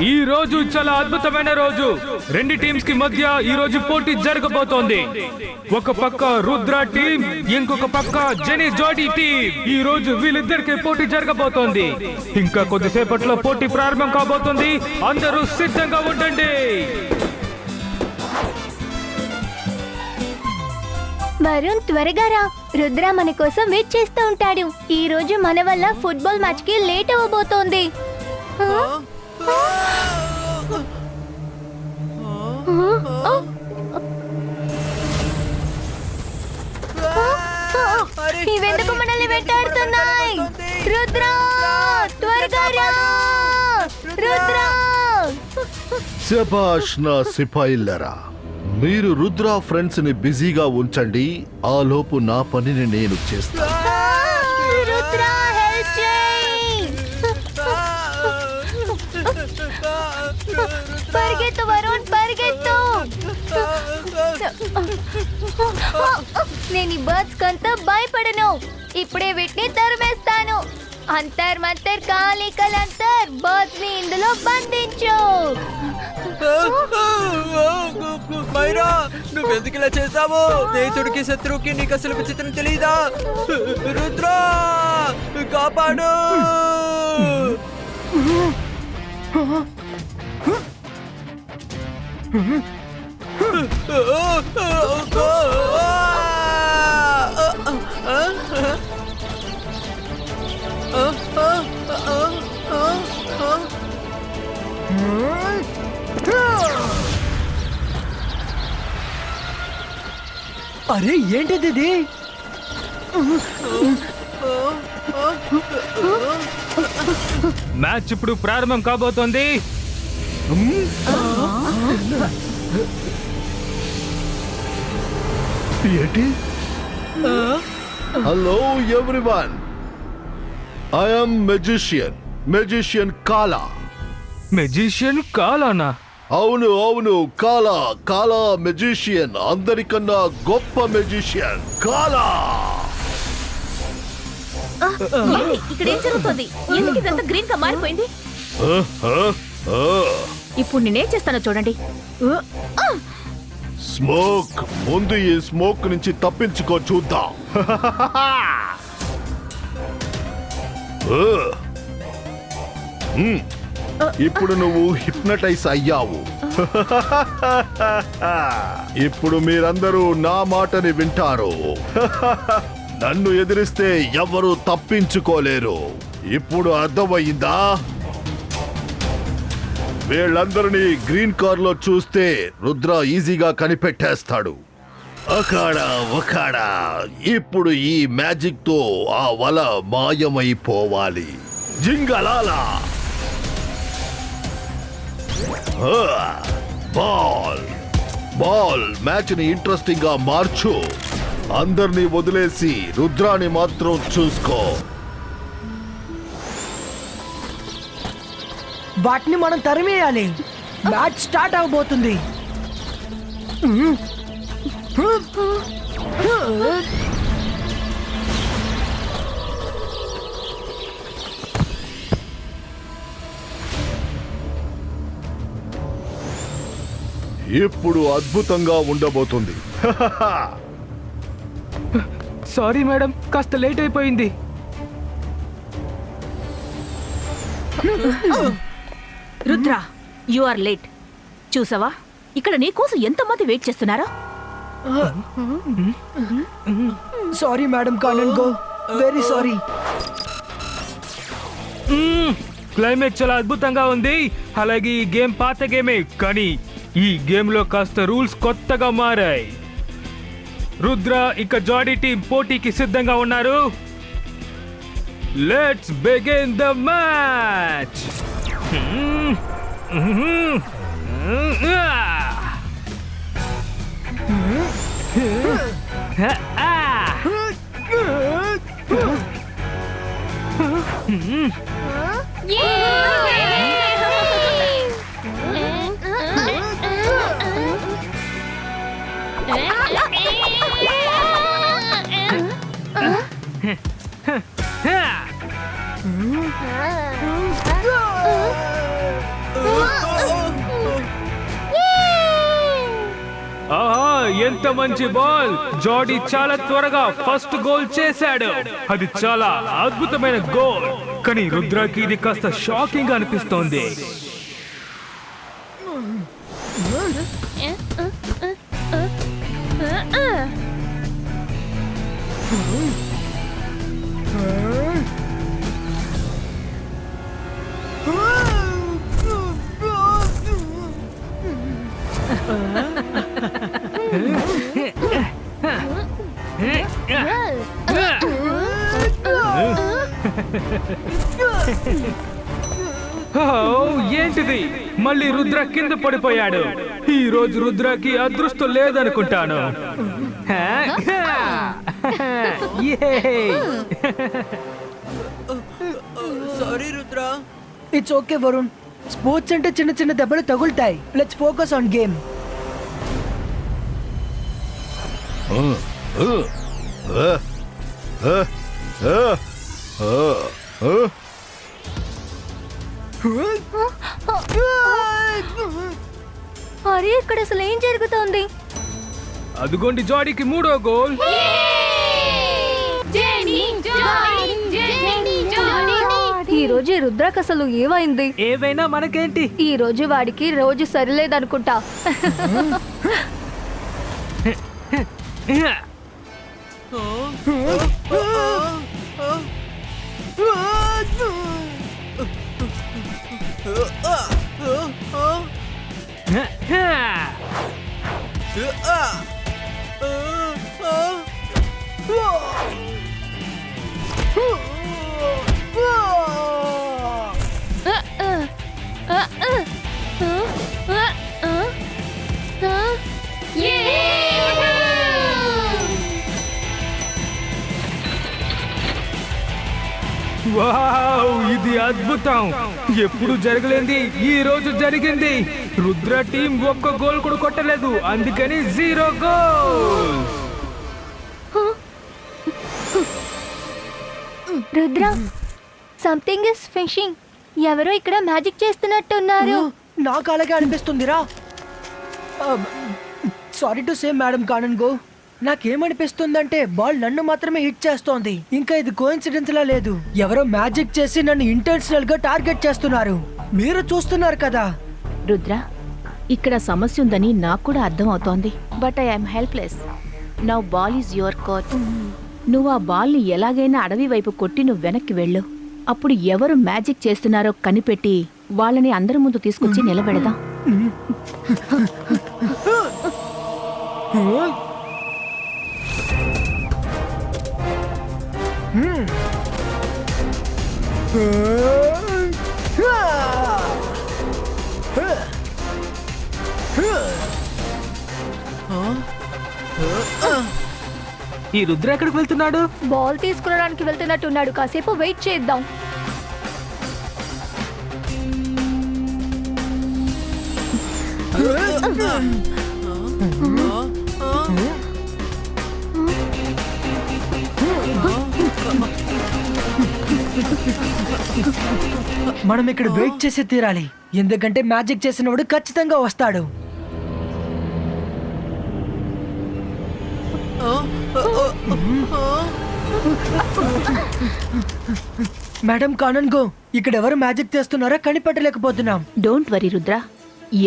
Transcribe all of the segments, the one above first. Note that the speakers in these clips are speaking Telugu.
ఈ రోజు చాలా అద్భుతమైన రోజు. రెండు టీమ్స్ కి మధ్య ఈ రోజు పోటీ జరగబోతోంది. ఒక పక్క రుద్ర టీం, ఇంకొక పక్క జెనీ జోడీ టీం. ఈ రోజు వీళ్ళిద్దరికి పోటీ జరగబోతోంది. ఇంకా కొద్దిసేపట్లో పోటీ ప్రారంభం కాబోతుంది. అందరూ సిద్ధంగా ఉండండి. వరుణ్, త్వరగా రా. రుద్ర మన కోసం వెయిట్ చేస్తూ ఉంటాడు. ఈ రోజు మన వల్ల ఫుట్బాల్ మ్యాచ్ కి లేట్ అవ్వబోతోంది. ఇవెందుకు మనల్ని వెంటాడుతున్నాయి? రుద్ర, త్వరగా రా. రుద్ర! శభాష్ నా సిపాయిల్లరా, మీరు రుద్ర ఫ్రెండ్స్ ని బిజీగా ఉంచండి. ఆ లోపు నా పనిని నేను చేస్తాను. రుద్ర, హెల్ప్ చేయి. పరిగెత్తు వరుణ్, పరిగెత్తు. నేను ఈ బర్డ్స్ కంతా భయపడను. ఇప్పుడే వీటిని తరిమేస్తాను. అంతర్ మంతర్ కాలి కలంతర్, బర్డ్స్ ని ఇందులో బంధించు. మైరా, నువ్వెందుకు ఇలా చేస్తావు? స్నేహితుడికి శత్రువుకి నీకు అసలు విచిత్రం తెలీదా? రుద్ర, కాపాడు. అరే, ఏంటిది ఇది? మ్యాచ్ ఇప్పుడు ప్రారంభం కాబోతోంది. ఏంటి? Hello everyone, I am magician కాలా. మెజిషియన్ కాలానా? అవును అవును, కాలా మెజిషియన్. అందరికన్నా గొప్ప మెజిషియన్ కాలా. ఇక్కడ ఏం జరుగుతుంది? ఎందుకు ఇదంతా గ్రీన్ గా మారిపోయింది? ఇప్పుడు నేనేం చేస్తానో చూడండి. స్మోక్, ముందు ఈ స్మోక్ నుంచి తప్పించుకో చూద్దాం. ఇప్పుడు నువ్వు హిప్నటైజ్ అయ్యావు. ఇప్పుడు మీరందరూ నా మాటని వింటారు. నన్ను ఎదిరిస్తే ఎవరు తప్పించుకోలేరు. ఇప్పుడు అర్థమయ్యిందా? వీళ్ళందరినీ గ్రీన్ కార్ లో చూస్తే రుద్ర ఈజీగా కనిపెట్టేస్తాడు. ఒకాడా ఇప్పుడు ఈ మ్యాజిక్ తో ఆ వల మాయమైపోవాలి. జింగలాలా. బాల్ మ్యాచ్ ని ఇంట్రెస్టింగ్ గా మార్చు. అందరినీ వదిలేసి రుద్రాని మాత్రం చూసుకో. వాటిని మనం తరిమేయాలి. మ్యాచ్ స్టార్ట్ అవబోతుంది. ఇప్పుడు అద్భుతంగా ఉండబోతుంది. సారీ మేడం, కాస్త లేట్ అయిపోయింది. Rudra, you are late. చూసావా, ఇక్కడ నీకోసం ఎంతమంది వెయిట్ చేస్తున్నారో. సారీ మేడం, కానన్ గో. Very sorry. క్లైమేట్ చాలా అద్భుతంగా ఉంది. అలాగే ఈ గేమ్ పాత గేమే, కానీ ఈ గేమ్ లో కాస్త రూల్స్ కొత్తగా మారాయి. రుద్ర ఇంకా జాడీ టీం పోటీకి సిద్ధంగా ఉన్నారు. Let's begin the match. ఆహా, ఎంత మంచి బాల్! జాడీ చాలా త్వరగా ఫస్ట్ గోల్ చేశాడు. అది చాలా అద్భుతమైన గోల్. కానీ రుద్రకి ఇది కాస్త షాకింగ్ అనిపిస్తోంది. ఏంటిది? మళ్ళీ రుద్ర కింద పడిపోయాడు. ఈ రోజు రుద్రకి అదృష్టం లేదనుకుంటాను. Sorry Rudra. It's okay Varun. Sports అంటే చిన్న చిన్న దెబ్బలు తగులుతాయి. Let's focus on game. అరే ఇక్కడ అసలు ఏం జరుగుతోంది? అదిగోండి జాడీకి 3వ గోల్. ఈ రోజు రుద్రకి అసలు ఏమైంది? ఏవైనా మనకేంటి? ఈ రోజు వాడికి రోజు సరిలేదనుకుంటా. వావ్, ఇది అద్భుతం! ఎప్పుడు జరగలేంది ఈ రోజు జరిగింది. రుద్ర టీం ఒక్క గోల్ కూడా కొట్టలేదు, అందుకని 0 goal. Rudra, something is fishing. ఎవరో ఇక్కడ మ్యాజిక్ చేస్తున్నట్టున్నారు. నాకు అలాగే అనిపిస్తుందిరా. సారీ టు సే మేడం కానన్ గో. నాకేమనిపిస్తుందంటే బాల్ నన్ను మాత్రమే హిట్ చేస్తోంది. ఇంకా ఇది కోఇన్సిడెన్స్ లా లేదు. ఎవరో మ్యాజిక్ చేసి నన్ను ఇంటెన్షనల్ గా టార్గెట్ చేస్తున్నారు. మీరు చూస్తున్నారు కదా. రుద్ర, ఇక్కడ సమస్య ఉందని నాకు కూడా అర్థం అవుతోంది. But I'm helpless. Now ball is your court. నువ్వు ఆ బాల్ని ఎలాగైనా అడవి వైపు కొట్టి నువ్వు వెనక్కి వెళ్ళు. అప్పుడు ఎవరు మ్యాజిక్ చేస్తున్నారో కనిపెట్టి వాళ్ళని అందరి ముందు తీసుకొచ్చి నిలబెడదాం. ఈ రుద్ర ఎక్కడికి వెళ్తున్నాడు? బాల్ తీసుకురావడానికి వెళ్తున్నట్టున్నాడు. కాసేపు వెయిట్ చేద్దాం. మనం ఇక్కడ వెయిట్ చేసి తీరాలి. ఎందుకంటే మ్యాజిక్ చేసినవాడు ఖచ్చితంగా వస్తాడు. మేడం కానన్ గో, ఇక్కడ ఎవరు మ్యాజిక్ చేస్తున్నారో కనిపెట్టలేకపోతున్నాం. డోంట్ వరీ రుద్ర,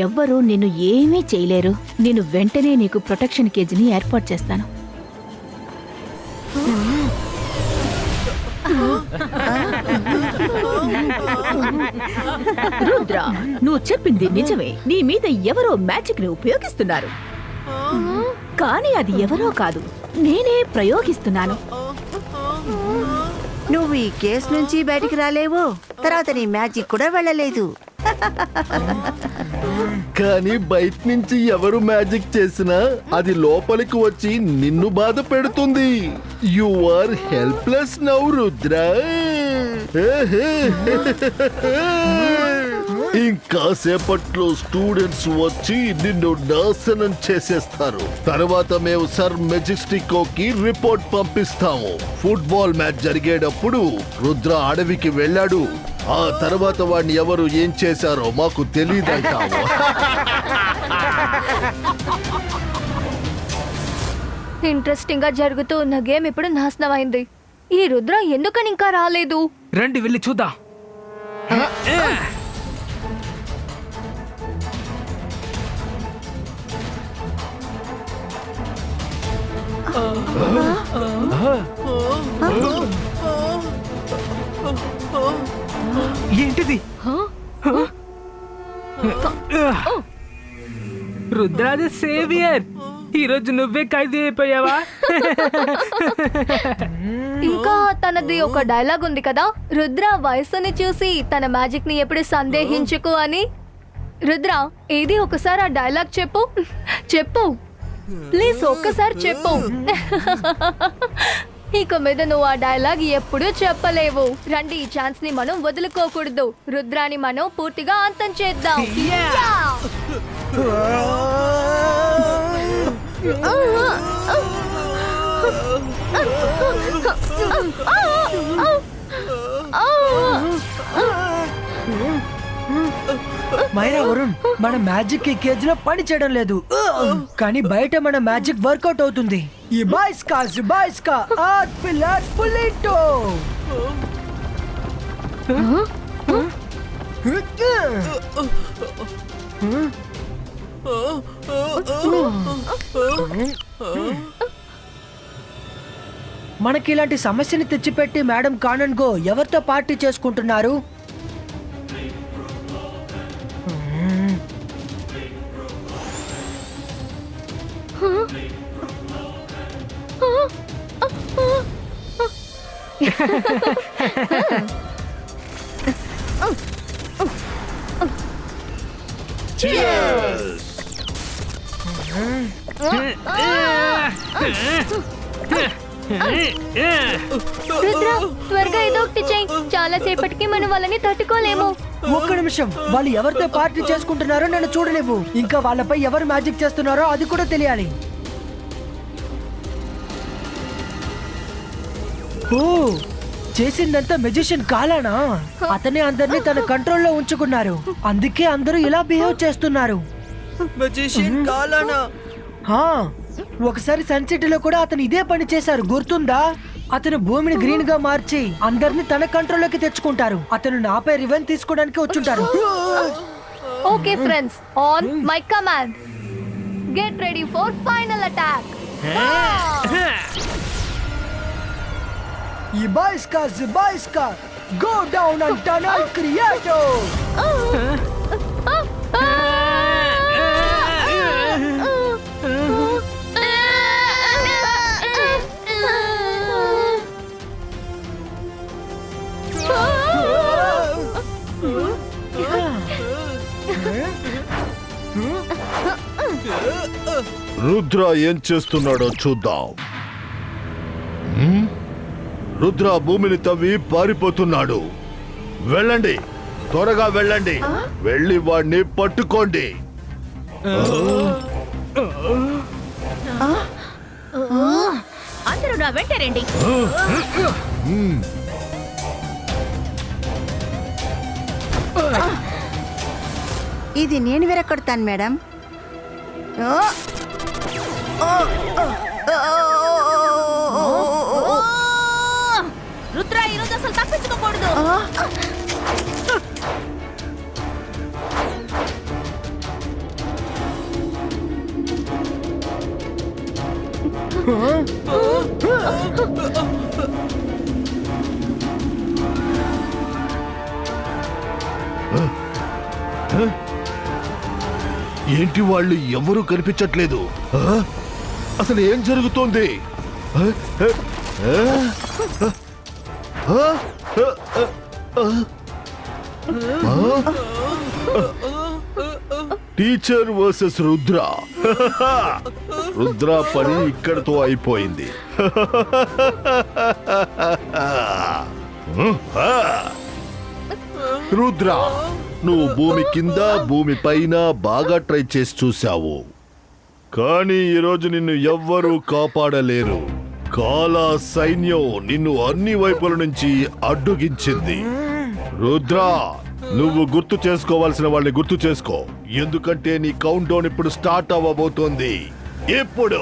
ఎవ్వరూ నిన్ను ఏమీ చేయలేరు. నేను వెంటనే నీకు ప్రొటెక్షన్ కేజీని ఏర్పాటు చేస్తాను. రుద్ర, నువ్వు చెప్పింది నిజమే. నీ మీద ఎవరో మ్యాజిక్ ని ఉపయోగిస్తున్నారు. కానీ అది ఎవరో కాదు, నేనే ప్రయోగిస్తున్నాను. నువ్వు ఈ కేసు నుంచి బయటికి రాలేవు. తర్వాత నీ మ్యాజిక్ కూడా వెళ్ళలేదు. కానీ బయట నుంచి ఎవరు మ్యాజిక్ చేసినా అది లోపలికి వచ్చి నిన్ను బాధ పెడుతుంది. You are helpless now Rudra. ఇంకా సేపట్లో స్టూడెంట్స్ వచ్చి నిన్ను నాశనం చేసేస్తారు. తర్వాత మేము సర్ మెజెస్టికోకి రిపోర్ట్ పంపిస్తాము. ఫుట్బాల్ మ్యాచ్ జరిగేటప్పుడు రుద్ర అడవికి వెళ్ళాడు. ఆ తర్వాత వాడిని ఎవరు ఏం చేశారో మాకు తెలియదంటాము. ఇంట్రెస్టింగ్ గా జరుగుతూ ఉన్న గేమ్ ఇప్పుడు నాశనం అయింది. ఈ రుద్ర ఎందుకని ఇంకా రాలేదు? రండి వెళ్ళి చూద్దాం. ఏంటిది? రుద్రాది సేవియర్, ఈరోజు నువ్వే ఖైదీ అయిపోయావా? ఇంకా తనది ఒక డైలాగ్ ఉంది కదా, రుద్ర వయస్సుని చూసి తన మ్యాజిక్ ని ఎప్పుడు సందేహించుకు అని. రుద్ర, ఏది ఒకసారి ఆ డైలాగ్ చెప్పు. చెప్పు ప్లీజ్, ఒక్కసారి చెప్పు. ఇక మీద నువ్వు ఆ డైలాగ్ ఎప్పుడూ చెప్పలేవు. రండి, ఈ ఛాన్స్ ని మనం వదులుకోకూడదు. రుద్రాని మనం పూర్తిగా అంతం చేద్దాం. మైరా, వరుణ్, మన మ్యాజిక్ ఈ కేజ్ లో పని చేయడం లేదు, కానీ బయట మన మ్యాజిక్ వర్కౌట్ అవుతుంది. ఈ బాయ్స్ కా ఆర్ట్ పిల్లర్ పులిటో. మనకి ఇలాంటి సమస్యని తెచ్చిపెట్టి మేడం కానన్ గో ఎవరితో పార్టీ చేసుకుంటున్నారు? రుద్ర, త్వరగా ఏదో ఒకటి చెయ్యి. చాలా సేపటికి మనం వాళ్ళని తట్టుకోలేము. ఒక్క నిమిషం, వాళ్ళు ఎవరితో పార్టీ చేసుకుంటున్నారో నన్ను చూడలేవు. ఇంకా వాళ్ళపై ఎవరు మ్యాజిక్ చేస్తున్నారో అది కూడా తెలియాలి. ఓ, చేసిందంతా మెజిషియన్ కాలానా? అతనే అందరినీ తన కంట్రోల్లో ఉంచుకున్నారు, అందుకే అందరూ ఇలా బిహేవ్ చేస్తున్నారు. మెజిషియన్ కాలానా? హా, ఒకసారి సన్ సిటీలో కూడా అతను ఇదే పని చేశారు, గుర్తుందా? అతను భూమిని గ్రీన్ గా మార్చి అందరిని తన కంట్రోల్లోకి తెచ్చుకుంటారు. అతను నాపై రివెంజ్ తీసుకోవడానికి వచ్చుంటారు. Okay friends, on my command, get ready for final attack. ఈ బాయ్స్ కా గో డౌన్ అండ్ టనల్ క్రియేటో. రుద్ర ఏం చేస్తున్నాడో చూద్దాం. రుద్ర భూమిని తవ్వి పారిపోతున్నాడు. వెళ్ళండి, త్వరగా వెళ్ళండి, వెళ్ళి వాడిని పట్టుకోండి. అందరూ నా వెంట రండి. ఇది నేను విరగొడతాను మేడం. రుద్ర, ఈరోజు అసలు తప్పించుకోకూడదు. ఏంటి, వాళ్ళు ఎవరూ కనిపించట్లేదు. అసలు ఏం జరుగుతోంది? Teacher versus Rudra. రుద్ర పని ఇక్కడతో అయిపోయింది. రుద్ర, నువ్వు భూమి కింద భూమి పైన బాగా ట్రై చేసి చూశావు, కానీ ఈరోజు నిన్ను ఎవ్వరూ కాపాడలేరు. కాలా సైన్యం నిన్ను అన్ని వైపుల నుంచి అడ్డుగించింది. రుద్ర, నువ్వు గుర్తు చేసుకోవాల్సిన వాళ్ళని గుర్తు చేసుకో, ఎందుకంటే నీ కౌంట్ డౌన్ ఇప్పుడు స్టార్ట్ అవ్వబోతోంది. ఇప్పుడు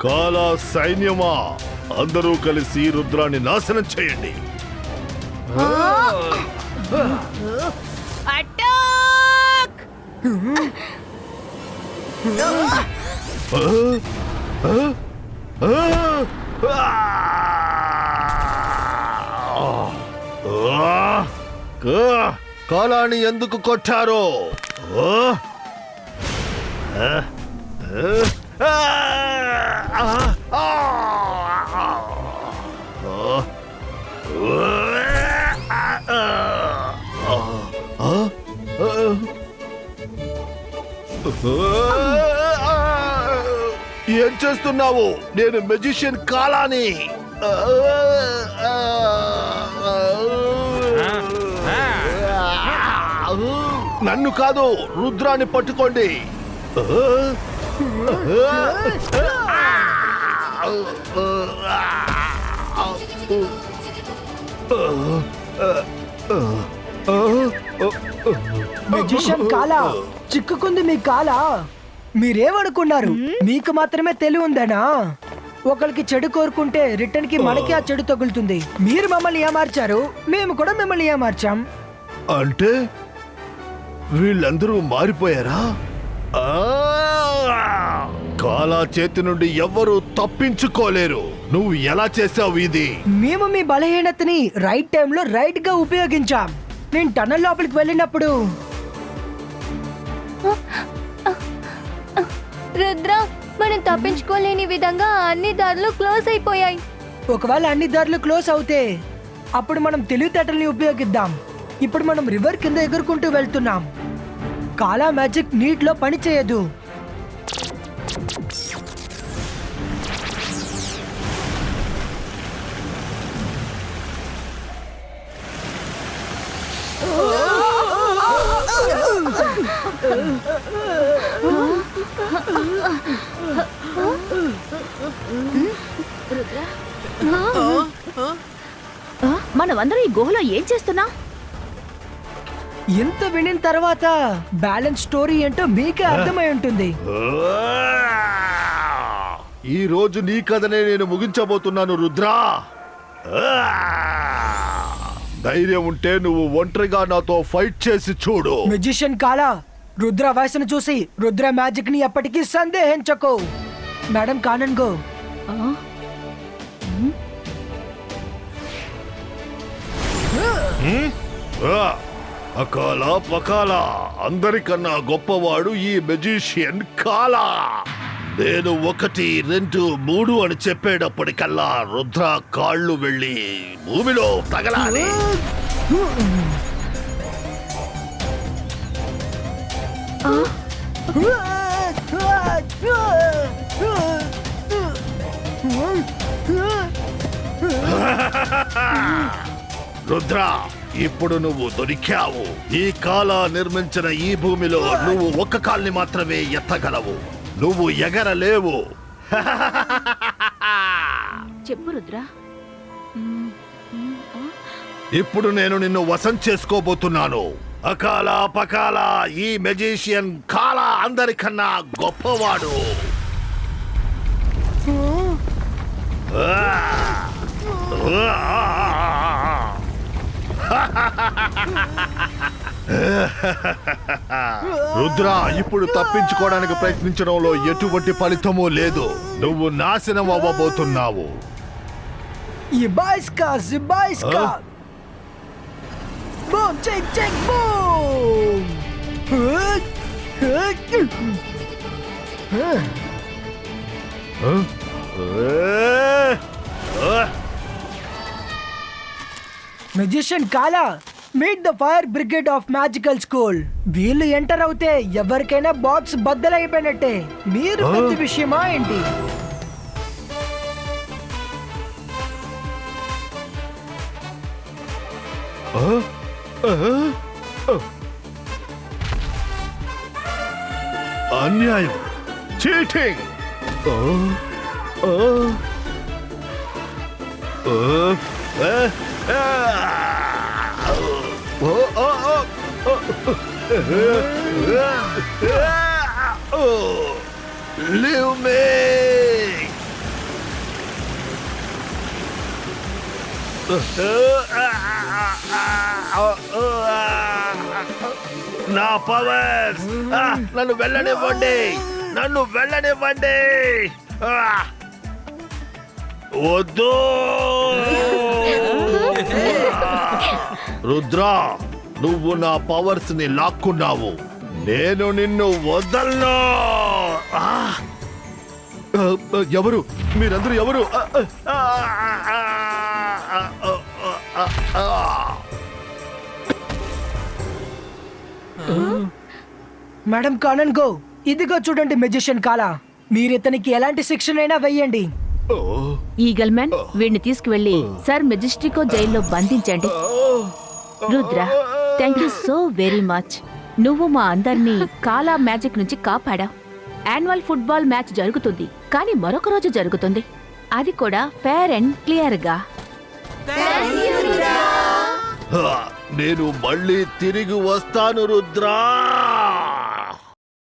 కాలా సైన్యమా, అందరూ కలిసి రుద్రాన్ని నాశనం చేయండి. అటాక్! కాలాన్ని ఎందుకు కొట్టారో? ఏం చేస్తున్నావు? నేను మెజిషియన్ కాలాని. నన్ను కాదు, రుద్రాన్ని పట్టుకోండి. మెజిషియన్ కాలా, చిక్కుకుంది మీ కాలా. మీరేమనుకున్నారు? మీకు మాత్రమే తెలివి ఉందనా? ఒకరికి చెడు కోరుకుంటే రిటర్న్ కి మనకి ఆ చెడు తగులుతుంది. మీరు మమ్మల్ని ఏమార్చారు, మేము కూడా మిమ్మల్ని ఏమార్చాం. అంటే వీళ్ళందరూ మారిపోయారా? కాలా చేతి నుండి ఎవ్వరూ తప్పించుకోలేరు. నువ్వు ఎలా చేసావు ఇది? మేము మీ బలహీనతని రైట్ టైంలో రైట్ గా ఉపయోగించాం. నేను టన్నల్ లోపలికి వెళ్ళినప్పుడు రుద్ర, మనం తప్పించుకోలేని విధంగా అన్ని దారులు క్లోజ్ అయిపోయాయి. ఒకవేళ అన్ని దారులు క్లోజ్ అవుతే అప్పుడు మనం తెలివితేటల్ని ఉపయోగిద్దాం. ఇప్పుడు మనం రివర్ కింద ఎగురుకుంటూ వెళ్తున్నాం. కాలా మ్యాజిక్ నీటిలో పని చేయదు. మనమందరం ఈ గుహలో ఏం చేస్తున్నా? ఇంత వినిన తర్వాత బ్యాలెన్స్ స్టోరీ ఏంటో మీకే అర్థమై ఉంటుంది. ఈ రోజు నీ కథనే నేను ముగించబోతున్నాను రుద్రా. ధైర్యం ఉంటే నువ్వు ఒంటరిగా నాతో ఫైట్ చేసి చూడు. మెజిషియన్ కాలా, రుద్ర వయసును చూసి రుద్ర మ్యాజిక్ ని ఎప్పటికీ సందేహించకు. మేడం కానన్ గో. అకాల పకాల, అందరికన్నా గొప్పవాడు ఈ మెజిషియన్ కాలా. నేను 1, 2, 3 అని చెప్పేటప్పటికల్లా రుద్ర కాళ్ళు వెళ్ళి భూమిలో తగలాలి. రుద్ర, ఇప్పుడు నువ్వు దొరికావు. ఈ కాల నిర్మించిన ఈ భూమిలో నువ్వు ఒక్క కాల్ని మాత్రమే ఎత్తగలవు. నువ్వు ఎగరలేవు. చెప్పు రుద్ర. ఇప్పుడు నేను నిన్ను వశం చేసుకోబోతున్నాను. అకాల పకాల, ఈ మెజిషియన్ కాల అందరికన్నా గొప్పవాడు. రుద్ర, ఇప్పుడు తప్పించుకోవడానికి ప్రయత్నించడంలో ఎటువంటి ఫలితమూ లేదు. నువ్వు నాశనం అవ్వబోతున్నావు. Ибайска, Зибайска! Бум, чек, чек, бум! మెజిషియన్ కాలా, meet the fire brigade of magical school. వీళ్ళు ఎంటర్ అవుతే ఎవరికైనా బాక్స్ బద్దలైపోయినట్టే. మీరు పెద్ద విషయమా ఏంటి? అన్యాయం, చీటింగ్. Leave me! నా పవర్స్ నన్ను వెళ్ళనివ్వండి, నన్ను వెళ్ళనివ్వండి. వద్దు. రుద్రా, నువ్వు నా పవర్స్ ని లాక్కున్నావు, నేను నిన్ను వదలను. ఎవరు మీరందరూ? ఎవరు? మేడం కానన్ గో, ఇదిగో చూడండి మెజిషియన్ కాలా. మీరు ఇతనికి ఎలాంటి శిక్షణ అయినా వెయ్యండి. ఈగల్ మ్యాన్, వీడిని తీసుకువెళ్ళి సర్ మెజెస్టికో జైల్లో బంధించండి. Rudra, thank you so very much. నువ్వు మా అందరినీ కాలా మ్యాజిక్ నుంచి కాపాడావు. యాన్యువల్ ఫుట్బాల్ మ్యాచ్ జరుగుతుంది, కానీ మరొక రోజు జరుగుతుంది, అది కూడా ఫేర్ అండ్ క్లియర్ గా. నేను మళ్ళీ తిరిగి వస్తాను రుద్రా.